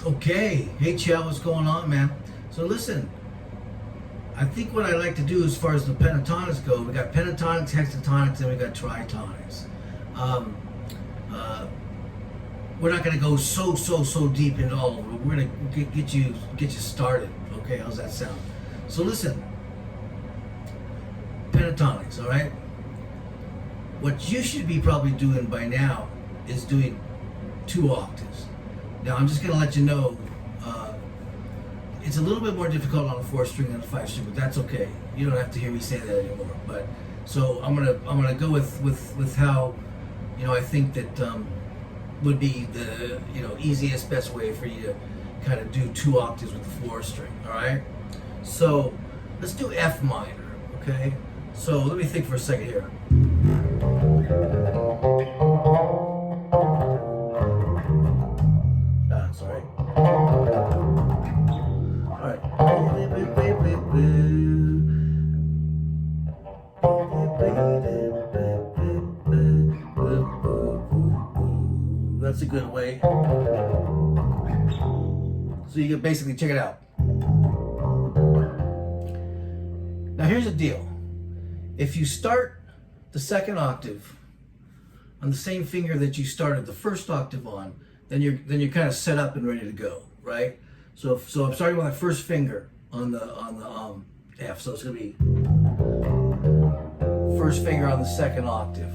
Okay, hey Chell, what's going on, man? So listen, I think what I like to do as far as the pentatonics go, we got pentatonics, hexatonics, and we got tritonics. Um, uh, we're not going to go so deep into all of them. We're going to get you started. Okay, how's that sound? So listen, pentatonics, all right. What you should be probably doing by now is doing 2 octaves. Now I'm just going to let you know, it's a little bit more difficult on a 4-string than a 5-string, but that's okay. You don't have to hear me say that anymore. But so I'm gonna go with how, I think that would be the easiest, best way for you to kind of do 2 octaves with the 4-string. All right. So let's do F minor. Okay. So let me think for a second here. Sorry. All right. That's a good way. So you can basically check it out. Now here's the deal. If you start the 2nd octave on the same finger that you started the 1st octave on, then you're kind of set up and ready to go, right? So I'm starting with my 1st finger on the F. So it's gonna be 1st finger on the 2nd octave,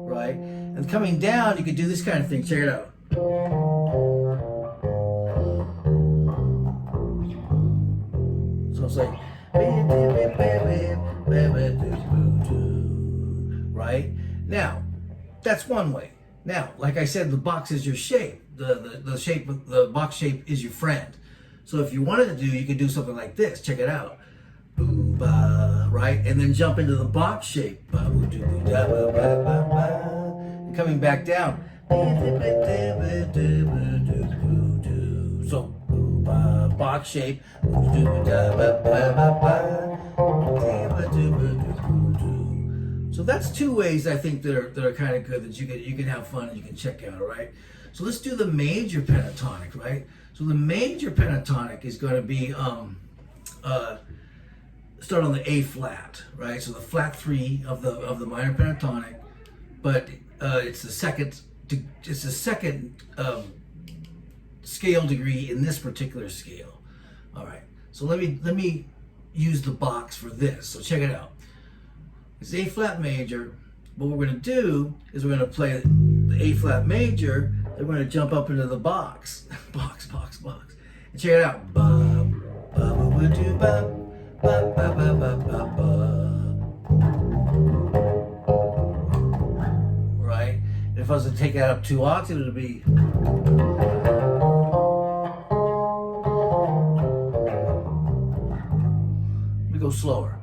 right? And coming down, you could do this kind of thing. Check it out. So it's like, right? Now, that's one way. Now, like I said, the box is your shape. The shape of the box shape is your friend. So if you wanted to do, you could do something like this. Check it out. Right? And then jump into the box shape. And coming back down. So, box shape. So that's 2 ways I think that are kind of good that you can have fun and you can check out. All right. So let's do the major pentatonic, right? So the major pentatonic is going to be start on the A flat, right? So the flat 3 of the minor pentatonic, but it's the second scale degree in this particular scale. All right. So let me use the box for this. So check it out. It's A flat major. What we're going to do is we're going to play the A flat major. Then we're going to jump up into the box, box, and check it out. Right. And if I was to take that up 2 octaves, it would be. Let me go slower.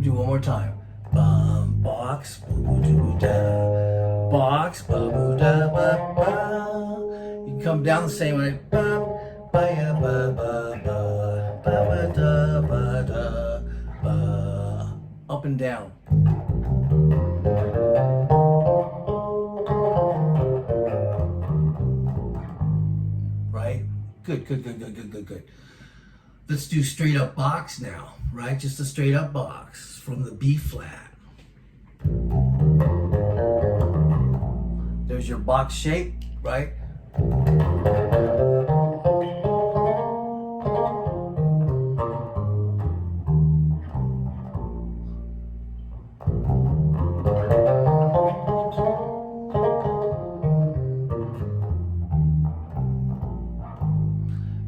Do one more time. Box, box, you can come down the same way. Up and down. Right? Good. Let's do straight up box now, right? Just a straight up box from the B flat. There's your box shape, right?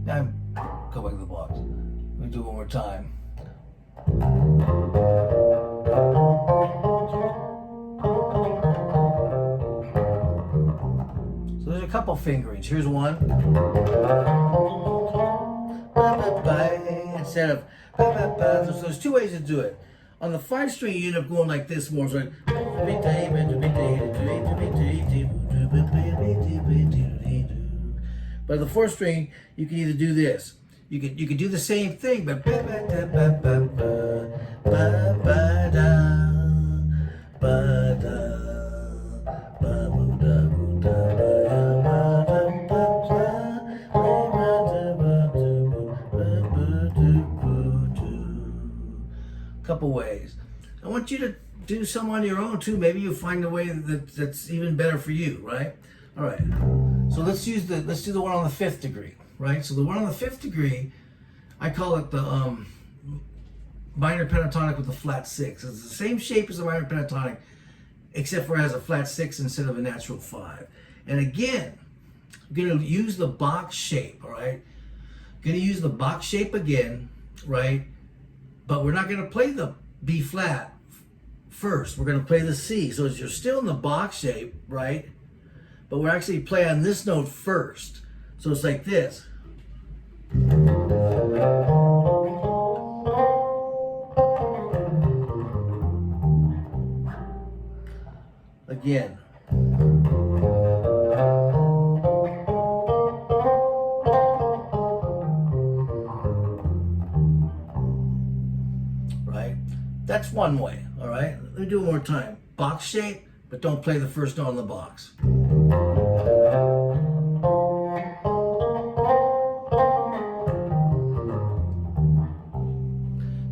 Now go back to the box. Let me do it one more time. So there's a couple fingerings. Here's one. Instead of so there's 2 ways to do it. On the 5-string, you end up going like this more. So like, But the fourth string, you can either do this. You could do the same thing, but couple ways. I want you to do some on your own too. Maybe you'll find a way that's even better for you, right? All right. So let's do the one on the 5th degree, right? So the one on the 5th degree, I call it the minor pentatonic with a flat 6. It's the same shape as the minor pentatonic, except for it has a flat 6 instead of a natural 5. And again, I'm going to use the box shape, all right? I'm going to use the box shape again, right? But we're not going to play the B flat first. We're going to play the C. So you're still in the box shape, right? But we're actually playing this note first. So it's like this. Again. Right? That's one way, all right? Let me do it one more time. Box shape, but don't play the first note in the box.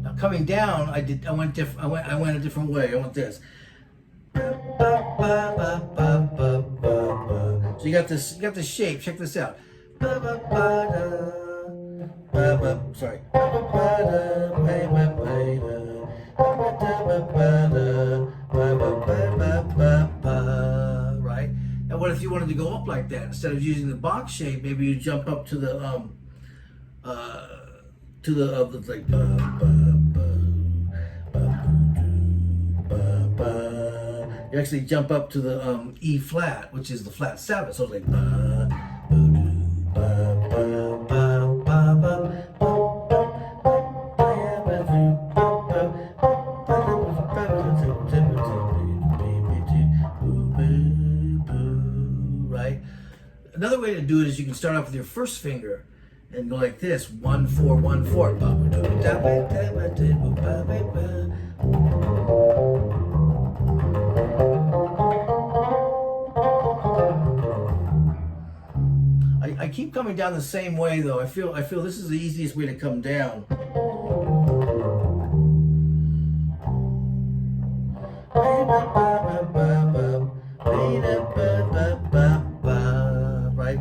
Now coming down, I went a different way. I went this. So you got this shape. Check this out. Sorry. Right? And what if you wanted to go up like that? Instead of using the box shape, maybe you jump up to the like you actually jump up to the E flat, which is the flat 7. So it's like right? Another way to do it is you can start off with your first finger and go like this: 1 4 1 4. I keep coming down the same way though. I feel this is the easiest way to come down. Right?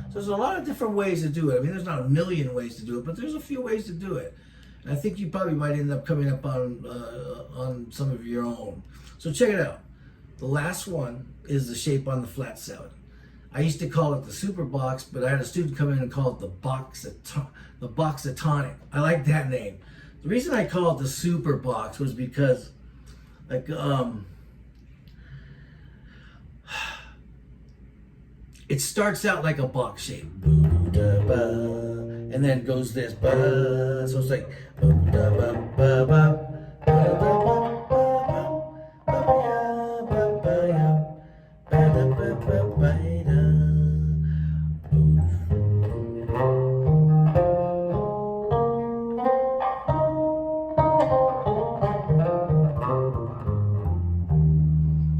So there's a lot of different ways to do it. I mean, there's not a million ways to do it, but there's a few ways to do it. And I think you probably might end up coming up on some of your own. So check it out. The last one is the shape on the flat 7. I used to call it the super box, but I had a student come in and call it the Boxatonic. I like that name. The reason I call it the super box was because, like, it starts out like a box shape, and then goes this, so it's like,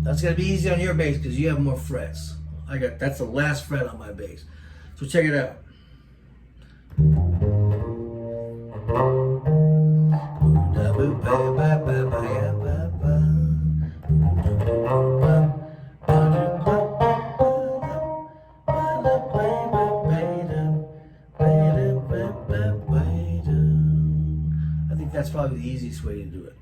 that's gonna be easy on your bass because you have more frets. That's the last fret on my bass. So check it out. I think that's probably the easiest way to do it.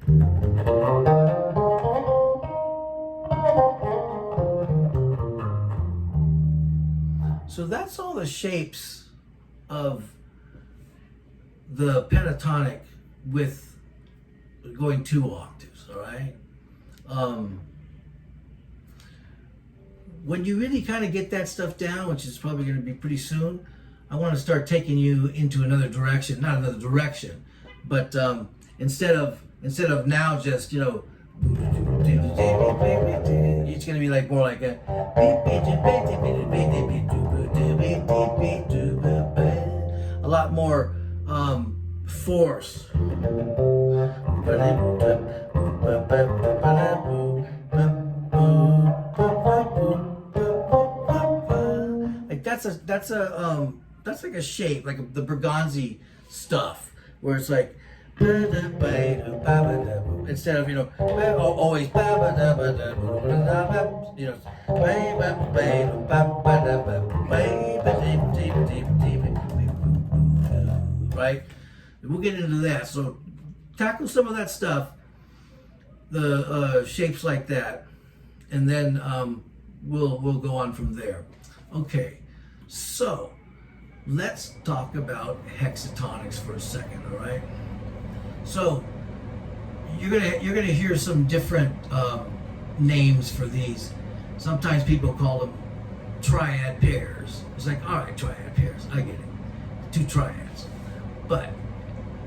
So that's all the shapes of the pentatonic with going 2 octaves, all right? When you really kind of get that stuff down, which is probably going to be pretty soon, I want to start taking you into another direction, not another direction, but instead of instead of now just, you know, it's gonna be like more like a lot more force. Like that's like a shape, like the Bergonzi stuff, where it's like instead of, you know, always, you know, right? We'll get into that. So tackle some of that stuff, the shapes like that, and then we'll go on from there. Okay, so let's talk about hexatonics for a second. All right. So you're gonna hear some different names for these. Sometimes people call them triad pairs. It's like, all right, triad pairs, I get it, 2 triads. But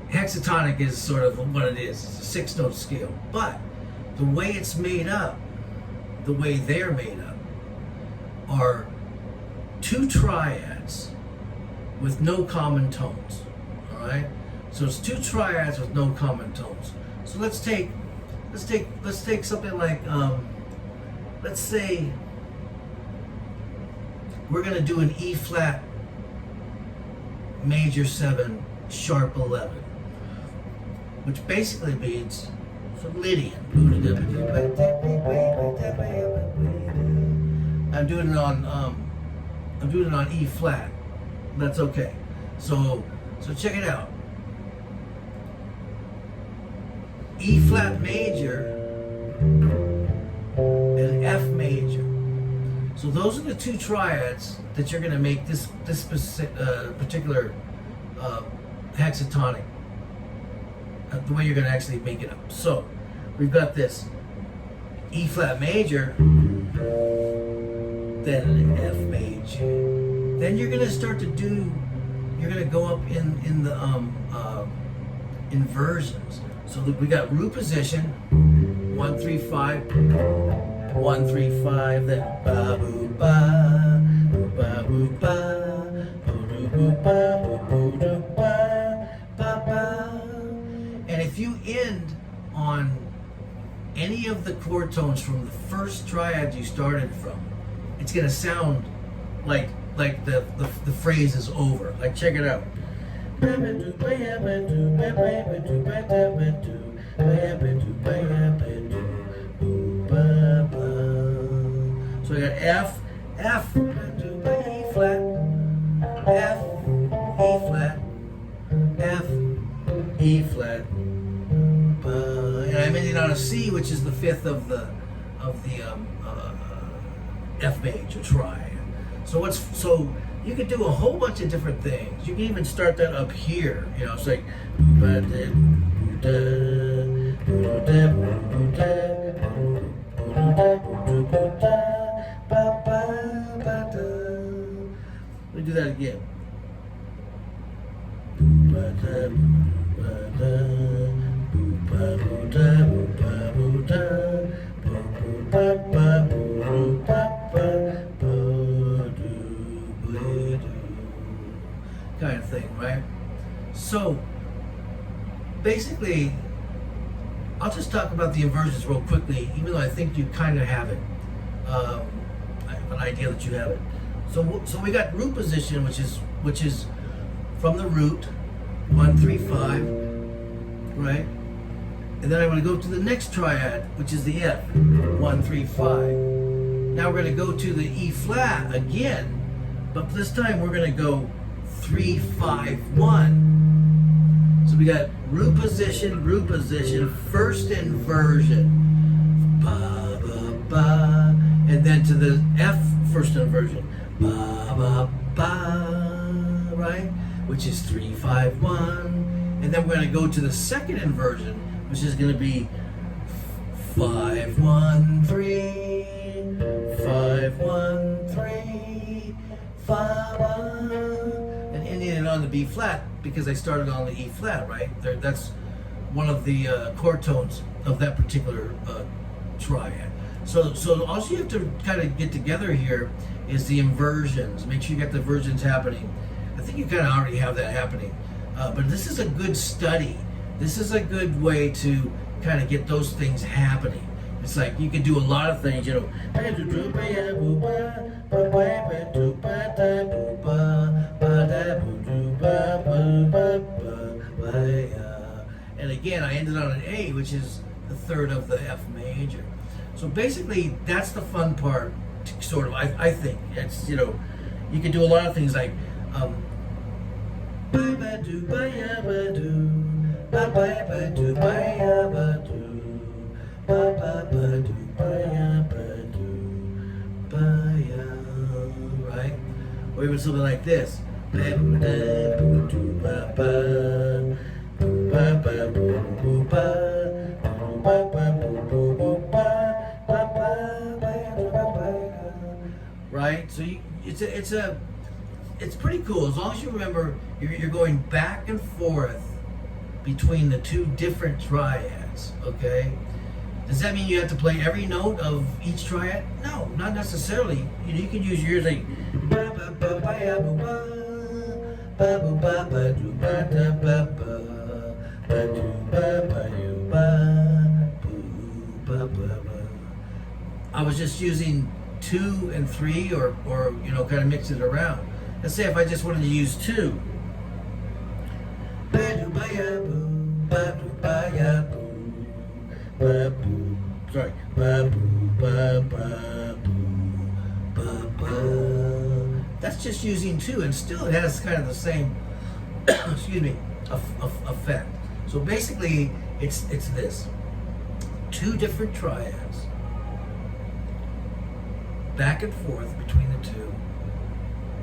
hexatonic is sort of what it is. It's a 6-note scale. But the way it's made up, the way they're made up, are 2 triads with no common tones. All right. So it's 2 triads with no common tones. So let's take something like let's say we're gonna do an E flat major 7 sharp 11, which basically means from Lydian. I'm doing it on E flat. That's okay. So check it out. E flat major and F major. So those are the 2 triads that you're going to make this particular hexatonic, the way you're going to actually make it up. So we've got this E flat major, then an F major. Then you're going to start to do, you're going to go up in the inversions. So we got root position, 1 3 5, 1 3 5, then ba boo ba, ba boo ba, boo doo ba, boo doo ba, ba ba. And if you end on any of the chord tones from the first triad you started from, it's gonna sound like the phrase is over. Like, check it out. So I got F, F, E flat, F, E flat, F, E flat, and I'm ending on a C, which is the 5th of the F major triad. So you could do a whole bunch of different things. You can even start that up here. You know, it's like let me do that again. Kind of thing, right? So basically, I'll just talk about the inversions real quickly, even though I think you kind of have it. I have an idea that you have it. So we got root position, which is from the root, 1 3 5, right? And then I'm going to go to the next triad, which is the F, 1 3 5. Now we're going to go to the E flat again, but this time we're going to go 3 5 1. So we got root position, first inversion, ba ba ba, and then to the F first inversion, ba ba ba, right? Which is 3 5 1, and then we're going to go to the second inversion, which is going to be 5 1 3, 5 1 3, 5 1. And ending it on the B flat, because I started on the E flat, right? That's one of the chord tones of that particular triad. So all you have to kind of get together here is the inversions. Make sure you got the inversions happening. I think you kind of already have that happening. But this is a good study. This is a good way to kind of get those things happening. It's like you can do a lot of things, you know. And again, I ended on an A, which is the third of the F major. So basically, that's the fun part, sort of, I think. It's, you know, you can do a lot of things like, right? Or even something like this. Right? So it's pretty cool as long as you remember you're going back and forth between the two different triads, okay? Does that mean you have to play every note of each triad? No, not necessarily. You can use yours like I was just using 2 and 3 or you know, kind of mix it around. Let's say if I just wanted to use 2. Sorry. That's just using 2, and still it has kind of the same excuse me, effect. So basically it's this. 2 different triads, back and forth between the 2,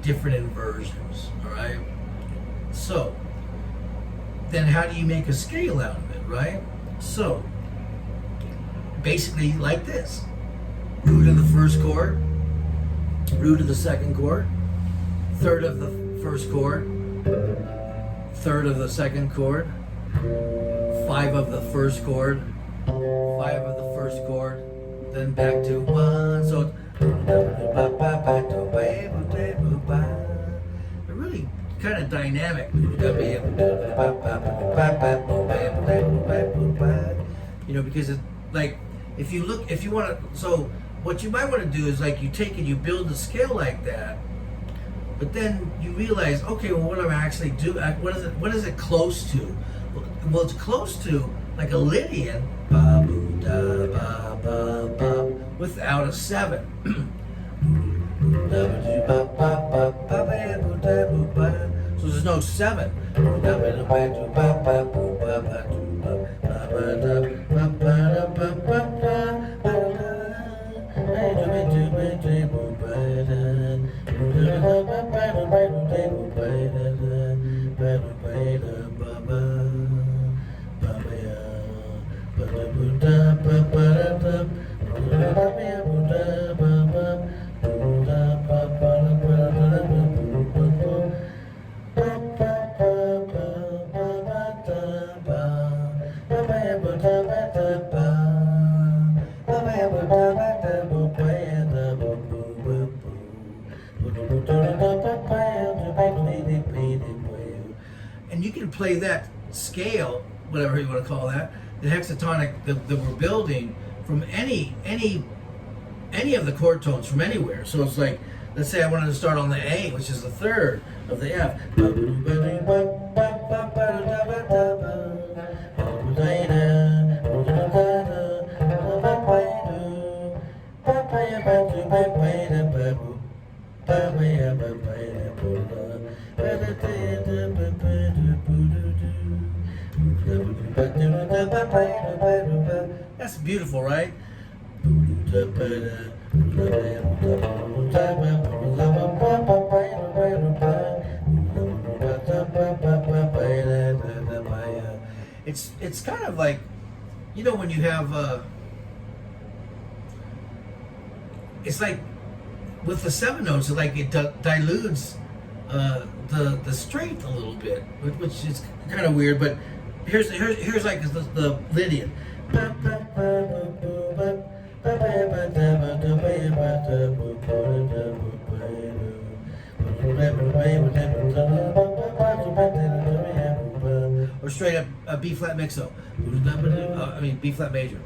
different inversions, all right? So then how do you make a scale out of it, right? So basically like this: root of the first chord, root of the second chord, third of the first chord, third of the second chord, 5 of the first chord, 5 of the first chord, then back to 1. So they're really kind of dynamic. You know, because it's like, if you want to, so what you might want to do is like you take and you build a scale like that, but then you realize, okay, well, what am I actually doing? What is it close to? Well, it's close to like a Lydian without a 7. So there's no 7. And you can play that scale, whatever you want to call that, the hexatonic that we're building, from any of the chord tones from anywhere. So it's like, let's say I wanted to start on the A, which is the third of the F. That's beautiful, right? It's kind of like, you know, when you have it's like with the 7 notes, like it dilutes the strength a little bit, which is kind of weird, but here's like the Lydian. Or straight up B flat mixo. I mean B flat major.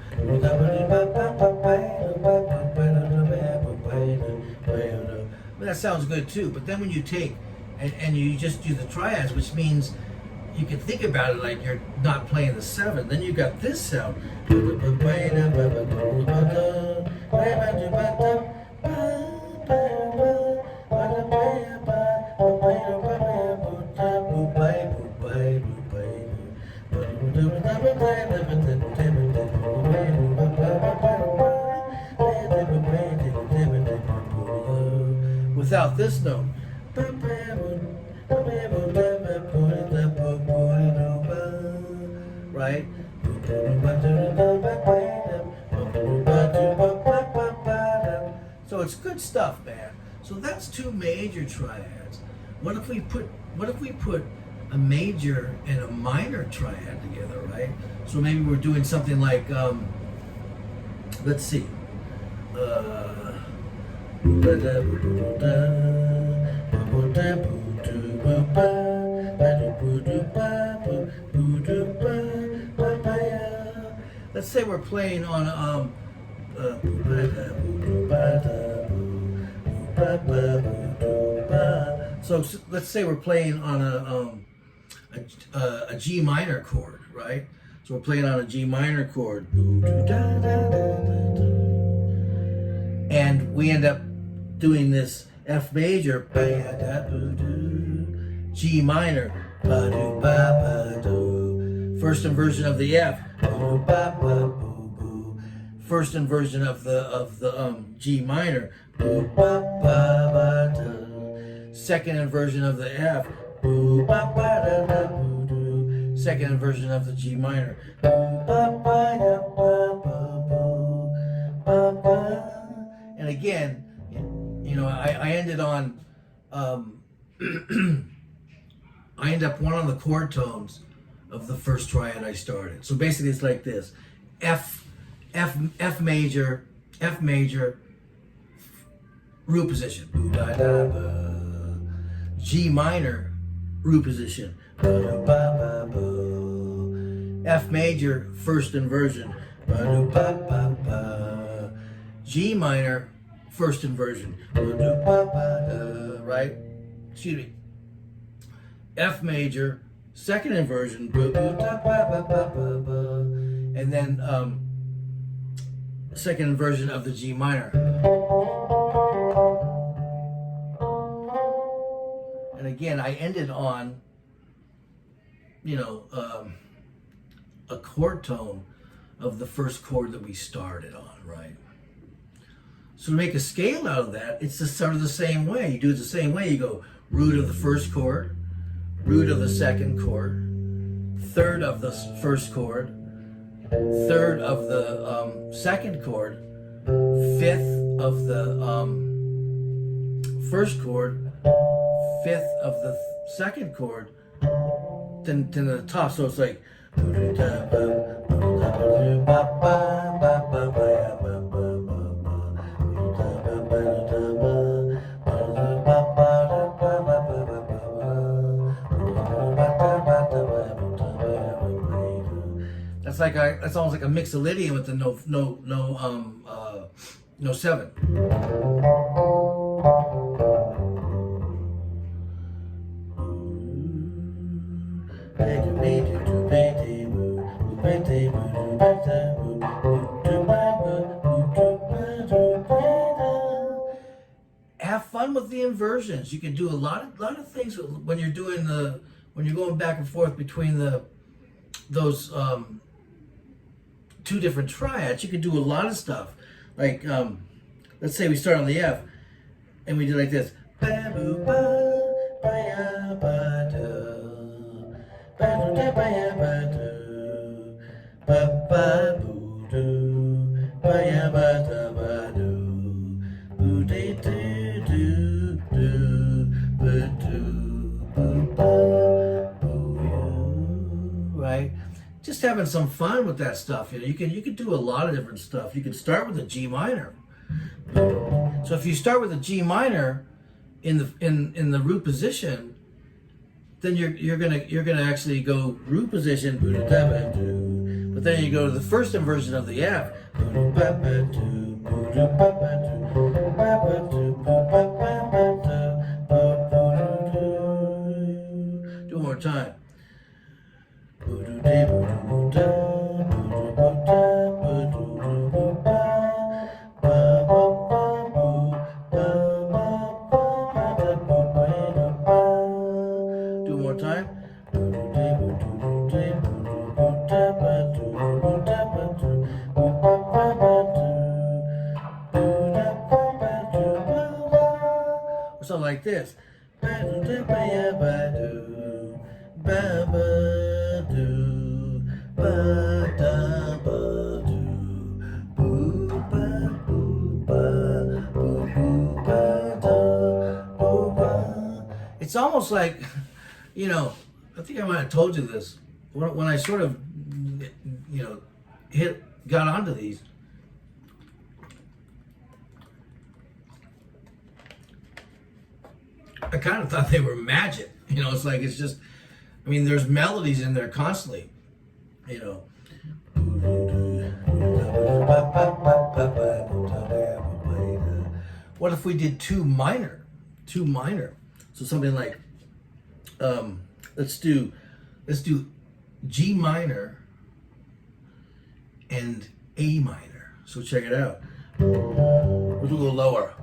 That sounds good too. But then when you take and you just do the triads, which means you can think about it like you're not playing the 7. Then you got this sound. Without this note. Right? So it's good stuff, man. So that's 2 major triads. What if we put a major and a minor triad together, right? So maybe we're doing something like let's see. Let's say we're playing on so let's say we're playing on a G minor chord, right? So we're playing on a G minor chord, and we end up doing this F major, G minor, first inversion of the F, first inversion of the G minor, second inversion of the F, second inversion of the G minor. And again, you know, I ended on I end up one on the chord tones of the first triad I started. So basically it's like this: F major, root position, G minor, root position, F major, first inversion, G minor, first inversion, right? Excuse me. F major, second inversion, and then second inversion of the G minor. And again, I ended on, you know, a chord tone of the first chord that we started on, right? So to make a scale out of that, it's just sort of the same way. You do it the same way. You go root of the first chord, root of the second chord, third of the first chord, third of the second chord, fifth of the first chord, fifth of the second chord, then to the top. So it's like that's almost like a mixolydian with the no 7. Have fun with the inversions. You can do a lot of things when you're doing when you're going back and forth between those 2 different triads. You can do a lot of stuff. Like let's say we start on the F and we do like this. Right? just having some fun with that stuff. You know, you can do a lot of different stuff. You can start with a G minor. So if you start with a G minor in the root position, then you're gonna actually go root position, but then you go to the first inversion of the F. Do one more time. Something like this. It's almost like, you know, I think I might have told you this when I sort of, you know, got onto these. I kind of thought they were magic. You know, it's like, it's just, I mean, there's melodies in there constantly, you know. What if we did two minor? So something like, let's do G minor and A minor. So check it out. We'll do a little lower.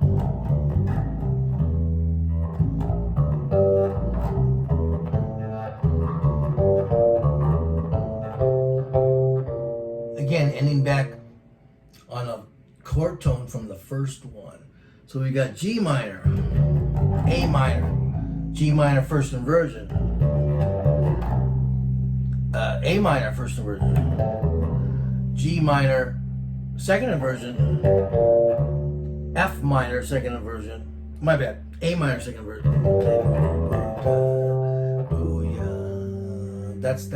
Again, ending back on a chord tone from the first one. So we got G minor, A minor, G minor first inversion, A minor first inversion, G minor second inversion, F minor second inversion, my bad, A minor second inversion. Oh yeah, that's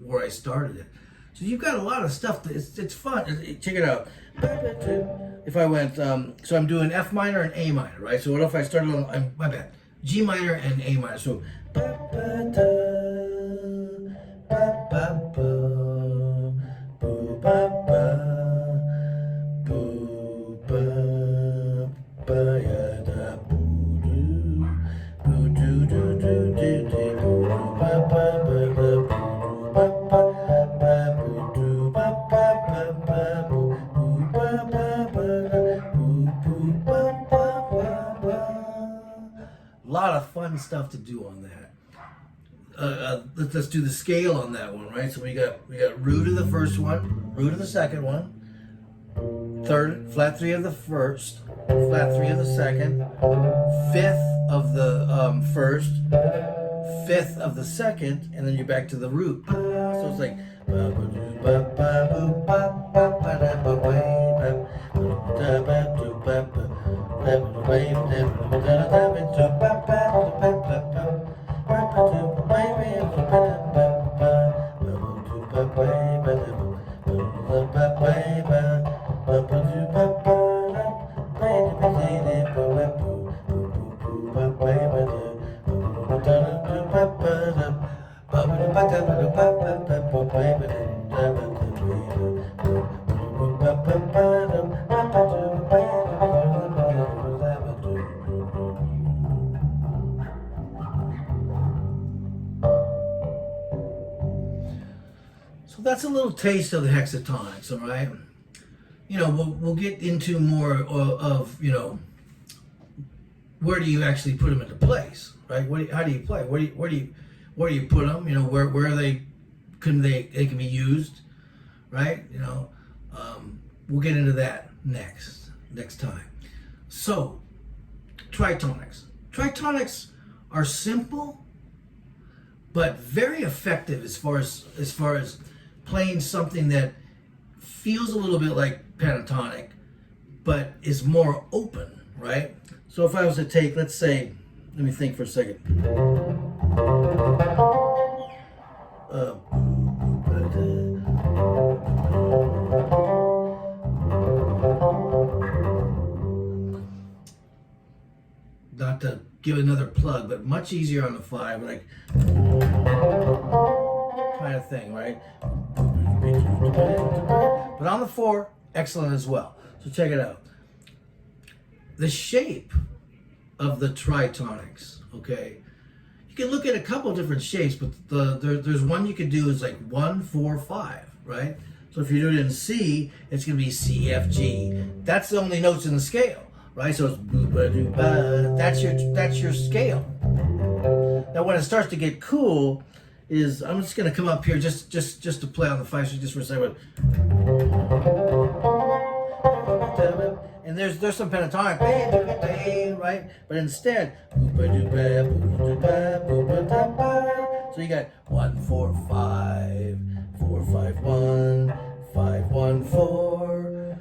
where I started it. So you've got a lot of stuff. It's fun. Check it out. If I went, so I'm doing F minor and A minor, right? So what if I started on, my bad, G minor and A minor. So, a lot of fun stuff to do on that. Let's do the scale on that one, right? So we got root of the first one, root of the second one, third, flat 3 of the first, flat 3 of the second, fifth of the first, fifth of the second, and then you're back to the root. So it's like so that's a little taste of the hexatonics, all right? You know, we'll get into more of, you know, where do you actually put them into place, right? How do you play? Where do you put them? You know, where are they? They can be used, right? You know, we'll get into that next time. So, tritonics. Tritonics are simple, but very effective as far as playing something that feels a little bit like pentatonic, but is more open, right? So if I was to take, let's say, let me think for a second. give another plug, but much easier on the 5, like kind of thing, right? But on the 4, excellent as well. So check it out. The shape of the Tritonics, okay? You can look at a couple different shapes, but there's one you could do is like 1, 4, 5, right? So if you do it in C, it's going to be C, F, G. That's the only notes in the scale, right? So it's boo-ba-doo-ba. That's your scale. Now when it starts to get cool, is I'm just going to come up here just to play on the 5 string just for a second. And there's some pentatonic, right? But instead, so you got 1, 4, 5, 4, 5, 1, 5, 1, 4.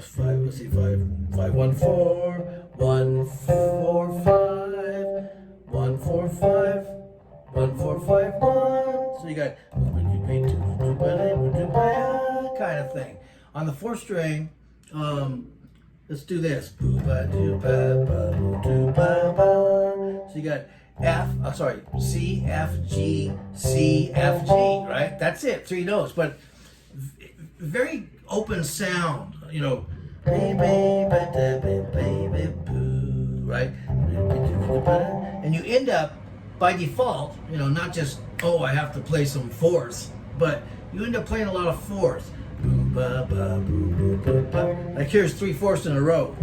5, let's see, 5, 5, 1, 4, 1, 4, 5, 1, 4, 5, 1, 4, 5, 1. So you got kind of thing. On the 4th string, let's do this. So you got C, F, G, C, F, G, right? That's it, 3 notes, but very open sound, you know, right? And you end up, by default, you know, not just, oh, I have to play some 4ths, but you end up playing a lot of 4ths. Like here's 3/4 in a row.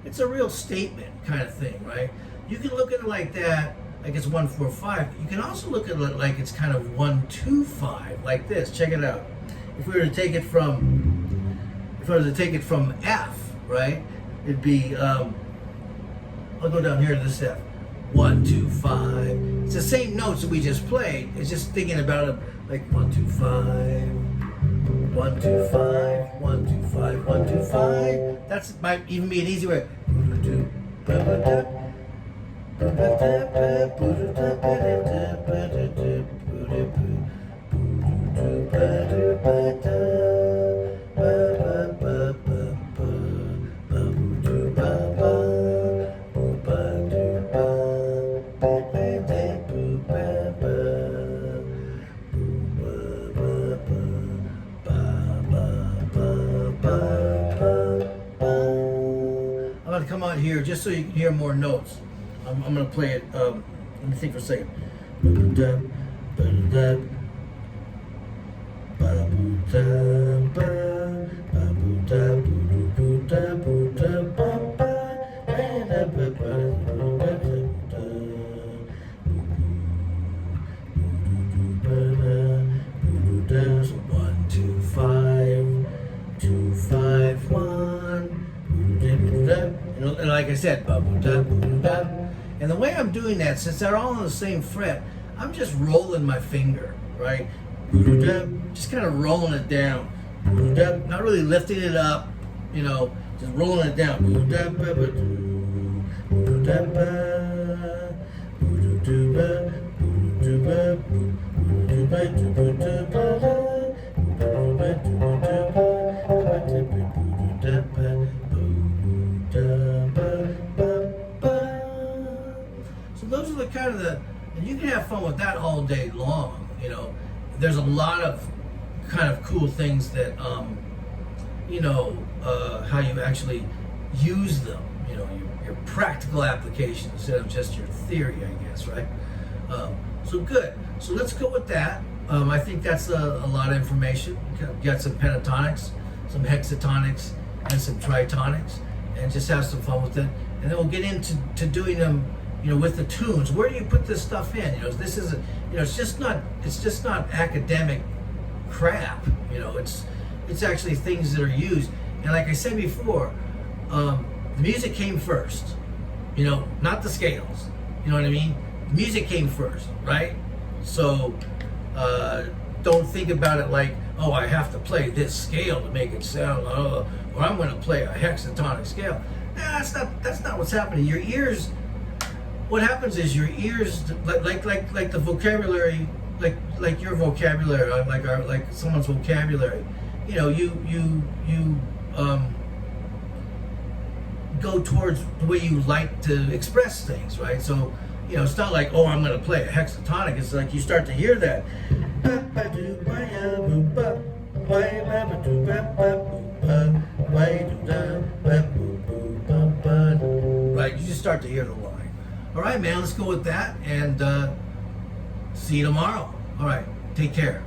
It's a real statement kind of thing, right? You can look at it like that, like it's 1, 4, 5. You can also look at it like it's kind of 1, 2, 5, like this. Check it out. If we were to take it from, F, right? It'd be, I'll go down here to this F. 1, 2, 5. It's the same notes that we just played. It's just thinking about it like 1, 2, 5, 1, 2, 5, 1, 2, 5, 1, 2, 5. That might even be an easy way. I'm going to come out here just so you can hear more notes. I'm going to play it. Let me think for a second. So 1, 2, 5, 2, 5, 1. And like I said, and the way I'm doing that, since they're all on the same fret, I'm just rolling my finger, right? Just kind of rolling it down. Not really lifting it up, you know, just rolling it down. So those are the kind of and you can have fun with that all day long, you know. There's a lot of kind of cool things that, you know, how you actually use them, you know, your practical application instead of just your theory, I guess, right? So good. So let's go with that. I think that's a lot of information. Got some pentatonics, some hexatonics, and some tritonics, and just have some fun with it. And then we'll get into doing them, you know, with the tunes. Where do you put this stuff in? You know, this is, you know, it's just not academic crap. You know, it's actually things that are used. And like I said before, the music came first. You know, not the scales. You know what I mean? The music came first, right? So don't think about it like, oh, I have to play this scale to make it sound, or I'm going to play a hexatonic scale. Nah, that's not what's happening. Your ears what happens is your ears, like the vocabulary, like your vocabulary, like someone's vocabulary. You know, you go towards the way you like to express things, right? So, you know, it's not like, oh, I'm going to play a hexatonic. It's like you start to hear that. Right, you just start to hear the line. All right, man, let's go with that, and see you tomorrow. All right, take care.